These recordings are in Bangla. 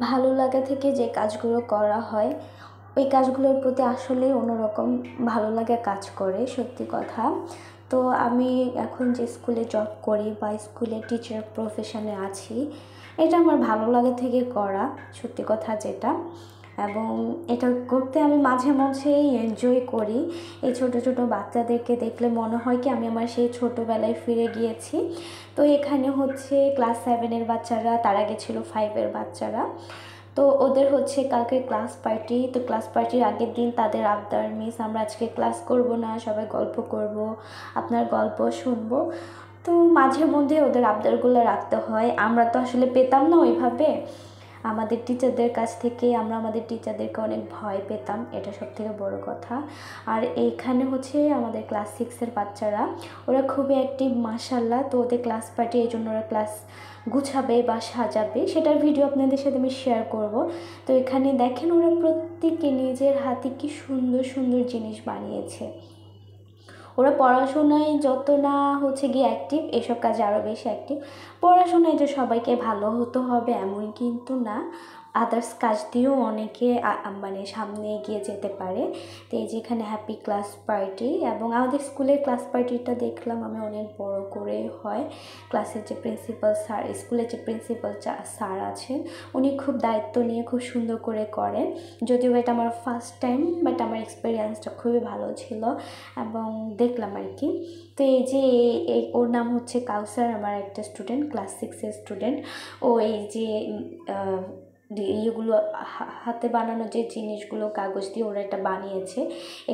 ভালো লাগা থেকে যে কাজগুলো করা হয় ওই কাজগুলোর প্রতি আসলেই অন্যরকম ভালো লাগা কাজ করে, সত্যি কথা। তো আমি এখন যে স্কুলে জব করি বা স্কুলে টিচার প্রফেশনে আছি, এটা আমার ভালো লাগা থেকে করা, সত্যি কথা যেটা। এবং এটা করতে আমি মাঝে মাঝেই এনজয় করি। এই ছোট ছোট বাচ্চাদেরকে দেখলে মনে হয় কি আমি আমার সেই ছোটোবেলায় ফিরে গিয়েছি। তো এখানে হচ্ছে ক্লাস 7-এর বাচ্চারা, তার আগে ছিল 5-এর বাচ্চারা। তো ওদের হচ্ছে কালকে ক্লাস পার্টি। তো ক্লাস পার্টির আগের দিন তাদের আবদার, মিস আমরা আজকে ক্লাস করব না, সবাই গল্প করব, আপনার গল্প শুনবো। তো মাঝে মধ্যে ওদের আবদারগুলো রাখতে হয়। আমরা তো আসলে পেতাম না ওইভাবে, আমাদের টিচারদের কাছ থেকে আমরা আমাদের টিচারদেরকে অনেক ভয় পেতাম, এটা সবথেকে বড় কথা। আর এইখানে হচ্ছে আমাদের ক্লাস 6-এর বাচ্চারা, ওরা খুবই অ্যাক্টিভ মাশাআল্লাহ। তো ওদের ক্লাস পার্টি, এই জন্য ওরা ক্লাস গুছাবে বা সাজাবে, সেটার ভিডিও আপনাদের সাথে আমি শেয়ার করব। তো এখানে দেখেন ওরা প্রত্যেকে নিজের হাতে কি সুন্দর সুন্দর জিনিস বানিয়েছে। ওরা পড়াশোনায় যত না হচ্ছে গিয়ে অ্যাক্টিভ, এসব কাজে আরও বেশি অ্যাক্টিভ। পড়াশোনায় যে সবাইকে ভালো হতে হবে এমন কিন্তু না, আদার্স কাজ দিয়েও অনেকে মানে সামনে এগিয়ে যেতে পারে। তো এই যে এখানে হ্যাপি ক্লাস পার্টি, এবং আমাদের স্কুলের ক্লাস পার্টিটা দেখলাম আমি অনেক বড় করে হয়। ক্লাসের যে প্রিন্সিপাল স্যার, স্কুলের যে প্রিন্সিপাল স্যার আছেন, উনি খুব দায়িত্ব নিয়ে খুব সুন্দর করে করেন। যদিও এটা আমার ফার্স্ট টাইম, বাট আমার এক্সপিরিয়েন্সটা খুবই ভালো ছিল এবং দেখলাম আর কি। তো এই যে ওর নাম হচ্ছে কাউসার, আমার একটা স্টুডেন্ট, ক্লাস 6-এর স্টুডেন্ট। ও এই যে ইয়েগুলো হাতে বানানো যে জিনিসগুলো কাগজ দিয়ে ওরা এটা বানিয়েছে।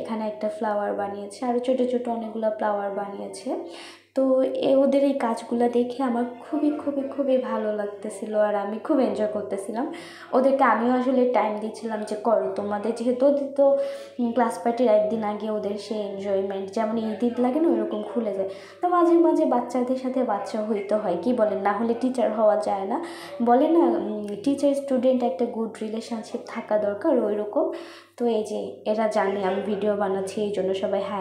এখানে একটা ফ্লাওয়ার বানিয়েছে, আরও ছোটো ছোটো অনেকগুলো ফ্লাওয়ার বানিয়েছে। তো ওদের এই কাজগুলো দেখে আমার খুবই খুবই খুবই ভালো লাগতেছিল, আর আমি খুব এনজয় করতেছিলাম। ওদেরকে আমিও আসলে টাইম দিচ্ছিলাম যে করো তোমাদের, যেহেতু ওদের তো ক্লাস পার্টির একদিন আগে ওদের সেই এনজয়মেন্ট যেমন ঈদ লাগে না, ওইরকম খুলে যায়। তো মাঝে মাঝে বাচ্চাদের সাথে বাচ্চা হইতে হয়, কি বলেন, না হলে টিচার হওয়া যায় না। বলে না টিচার স্টুডেন্ট একটা গুড রিলেশনশিপ থাকা দরকার, ওই রকম। তো এই যে এরা জানে আমি ভিডিও বানাচ্ছি, এই জন্য সবাই হ্যাঁ